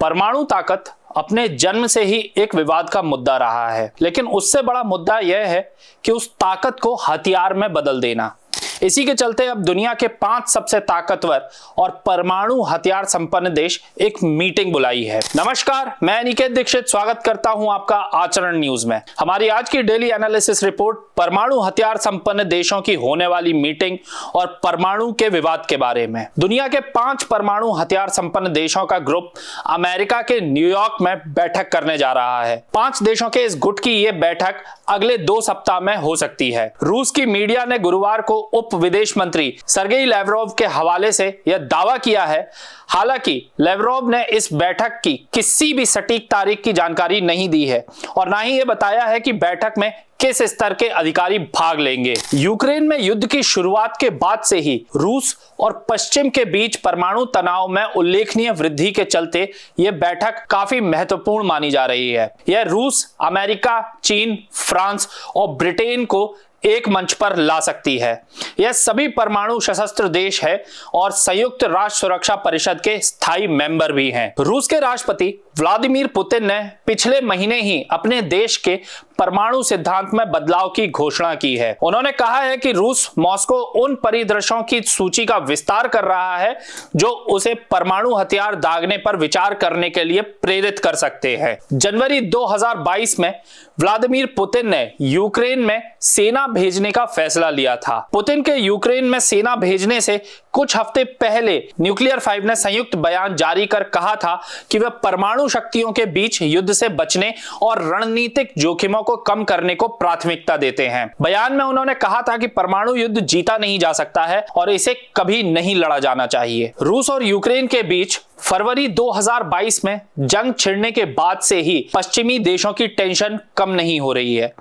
परमाणु ताकत अपने जन्म से ही एक विवाद का मुद्दा रहा है, लेकिन उससे बड़ा मुद्दा यह है कि उस ताकत को हथियार में बदल देना। इसी के चलते अब दुनिया के 5 सबसे ताकतवर और परमाणु हथियार संपन्न देश एक मीटिंग बुलाई है। नमस्कार, मैं अनिकेत दीक्षित स्वागत करता हूं आपका आचरण न्यूज में। हमारी आज की डेली एनालिसिस रिपोर्ट परमाणु हथियार संपन्न देशों की होने वाली मीटिंग और परमाणु के विवाद के बारे में। दुनिया के 5 परमाणु हथियार संपन्न देशों का ग्रुप अमेरिका के न्यूयॉर्क में बैठक करने जा रहा है। 5 देशों के इस गुट की ये बैठक अगले 2 सप्ताह में हो सकती है। रूस की मीडिया ने गुरुवार को उप विदेश मंत्री सर्गेई लैवरोव के हवाले से यह दावा किया है। हालांकि लैवरोव ने इस बैठक की किसी भी सटीक तारीख की जानकारी नहीं दी है और ना ही यह बताया है कि बैठक में किस स्तर के अधिकारी भाग लेंगे। यूक्रेन में युद्ध की शुरुआत के बाद से ही रूस और पश्चिम के बीच परमाणु तनाव में उल्लेखनीय वृद्धि के चलते यह बैठक काफी महत्वपूर्ण मानी जा रही है। यह रूस, अमेरिका, चीन, फ्रांस और ब्रिटेन को एक मंच पर ला सकती है। यह सभी परमाणु सशस्त्र देश है और संयुक्त राष्ट्र सुरक्षा परिषद के स्थायी मेंबर भी हैं। रूस के राष्ट्रपति व्लादिमीर पुतिन ने पिछले महीने ही अपने देश के परमाणु सिद्धांत में बदलाव की घोषणा की है। उन्होंने कहा है कि रूस मॉस्को उन परिदृश्यों की सूची का विस्तार कर रहा है जो उसे परमाणु हथियार दागने पर विचार करने के लिए प्रेरित कर सकते हैं। जनवरी 2022 में व्लादिमीर पुतिन ने यूक्रेन में सेना भेजने का फैसला लिया था। पुतिन के यूक्रेन में सेना भेजने से कुछ हफ्ते पहले न्यूक्लियर 5 ने संयुक्त बयान जारी कर कहा था कि वे परमाणु शक्तियों के बीच युद्ध से बचने और रणनीतिक जोखिमों को कम करने को प्राथमिकता देते हैं। बयान में उन्होंने कहा था कि परमाणु युद्ध जीता नहीं जा सकता है और इसे कभी नहीं लड़ा जाना चाहिए। रूस और यूक्रेन के बीच फरवरी 2022 में जंग छिड़ने के बाद से ही पश्चिमी देशों की टेंशन कम नहीं हो रही है।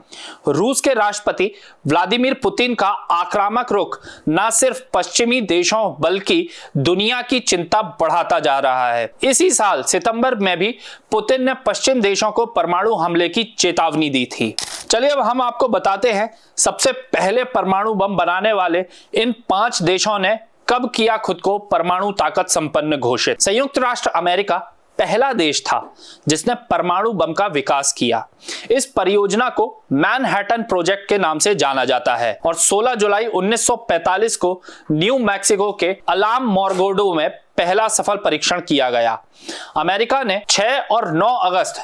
रूस के राष्ट्रपति व्लादिमीर पुतिन का आक्रामक रुख न सिर्फ पश्चिमी देशों बल्कि दुनिया की चिंता बढ़ाता जा रहा है। इसी साल सितंबर में भी पुतिन ने पश्चिम देशों को परमाणु हमले की चेतावनी दी थी। चलिए अब हम आपको बताते हैं सबसे पहले परमाणु बम बनाने वाले इन 5 देशों ने कब किया खुद को परमाणु ताकत संपन्न घोषित। संयुक्त राष्ट्र अमेरिका पहला देश था जिसने परमाणु बम का विकास किया। इस परियोजना को मैनहट्टन प्रोजेक्ट के नाम से जाना जाता है और 16 जुलाई 1945 को न्यू मैक्सिको के अलाम मोरगोडो में पहला सफल परीक्षण किया गया। अमेरिका ने 6 और 9 अगस्त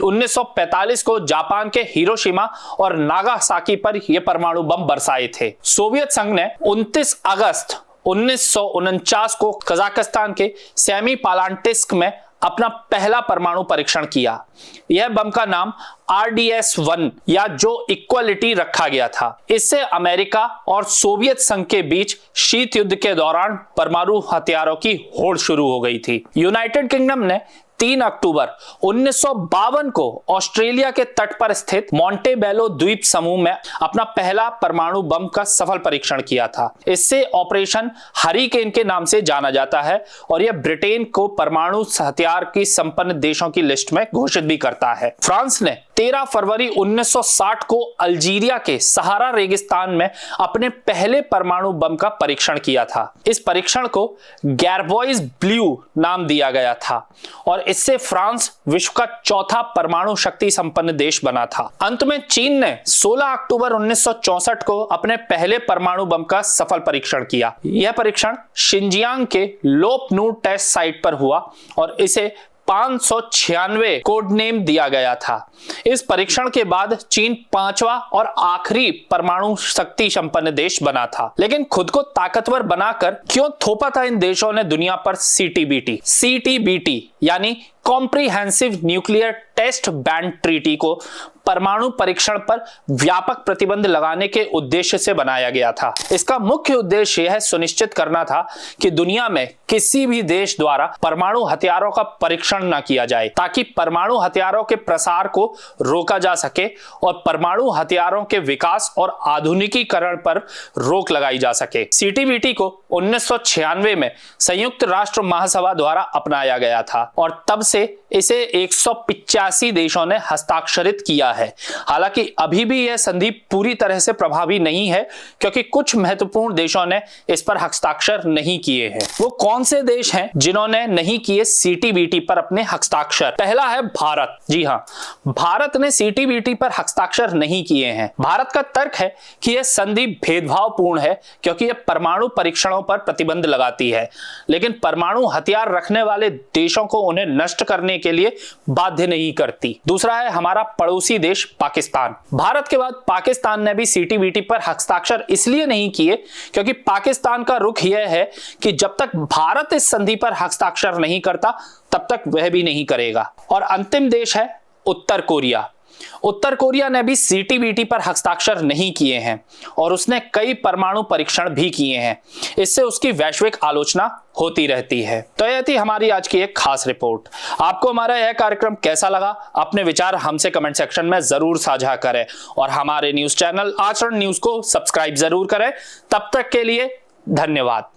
1945 को जापान के हिरोशिमा और नागासाकी पर यह परमाणु बम बरसाए थे। सोवियत संघ ने 29 अगस्त 1949 को कजाकिस्तान के सेमीपालांटिस्क में अपना पहला परमाणु परीक्षण किया। यह बम का नाम RDS-1 या जो इक्वलिटी रखा गया था। इससे अमेरिका और सोवियत संघ के बीच शीत युद्ध के दौरान परमाणु हथियारों की होड़ शुरू हो गई थी। यूनाइटेड किंगडम ने 3 अक्टूबर 1952 को ऑस्ट्रेलिया के तट पर स्थित मोंटेबेलो द्वीप समूह में अपना पहला परमाणु बम का सफल परीक्षण किया था। इससे ऑपरेशन हरिकेन के नाम से जाना जाता है और यह ब्रिटेन को परमाणु हथियार की संपन्न देशों की लिस्ट में घोषित भी करता है। फ्रांस ने 13 फरवरी 1960 को अल्जीरिया के सहारा रेगिस्तान में अपने पहले परमाणु बम का परीक्षण किया था। इस परीक्षण को गैरबॉइस ब्लू नाम दिया गया था और इससे फ्रांस विश्व का चौथा परमाणु शक्ति संपन्न देश बना था। अंत में चीन ने 16 अक्टूबर 1964 को अपने पहले परमाणु बम का सफल परीक्षण किया। यह परीक्षण शिनजियांग के लोपनू टेस्ट साइट पर हुआ और इसे 596 कोड नेम दिया गया था। इस परीक्षण के बाद चीन 5वां और आखिरी परमाणु शक्ति संपन्न देश बना था। लेकिन खुद को ताकतवर बनाकर क्यों थोपा था इन देशों ने दुनिया पर CTBT यानी comprehensive nuclear test ban treaty को परमाणु परीक्षण पर व्यापक प्रतिबंध लगाने के उद्देश्य से बनाया गया था। इसका मुख्य उद्देश्य यह सुनिश्चित करना था कि दुनिया में किसी भी देश द्वारा परमाणु हथियारों का परीक्षण न किया जाए ताकि परमाणु हथियारों के प्रसार को रोका जा सके और परमाणु हथियारों के विकास और आधुनिकीकरण पर रोक लगाई जा सके। CTBT को 1996 में संयुक्त राष्ट्र महासभा द्वारा अपनाया गया था और तब से इसे 195 81 देशों ने हस्ताक्षरित किया है। हालांकि अभी भी यह संधि पूरी तरह से प्रभावी नहीं है, क्योंकि कुछ महत्वपूर्ण देशों ने इस पर हस्ताक्षर नहीं किए हैं। वो कौन से देश हैं जिन्होंने नहीं किए सीटीबीटी पर अपने हस्ताक्षर? पहला है भारत। जी हां, भारत ने सीटीबीटी पर हस्ताक्षर नहीं किए हैं। भारत का तर्क है कि यह संधि भेदभावपूर्ण है, क्योंकि यह परमाणु परीक्षणों पर प्रतिबंध लगाती है, लेकिन परमाणु हथियार रखने वाले देशों को उन्हें नष्ट करने के लिए बाध्य नहीं करती। दूसरा है हमारा पड़ोसी देश पाकिस्तान। भारत के बाद पाकिस्तान ने भी सीटीबीटी पर हस्ताक्षर इसलिए नहीं किए क्योंकि पाकिस्तान का रुख यह है कि जब तक भारत इस संधि पर हस्ताक्षर नहीं करता तब तक वह भी नहीं करेगा। और अंतिम देश है उत्तर कोरिया। उत्तर कोरिया ने भी सीटीबीटी पर हस्ताक्षर नहीं किए हैं और उसने कई परमाणु परीक्षण भी किए हैं। इससे उसकी वैश्विक आलोचना होती रहती है। तो यह थी हमारी आज की एक खास रिपोर्ट। आपको हमारा यह कार्यक्रम कैसा लगा? अपने विचार हमसे कमेंट सेक्शन में जरूर साझा करें और हमारे न्यूज चैनल आचरण न्यूज को सब्सक्राइब जरूर करें। तब तक के लिए धन्यवाद।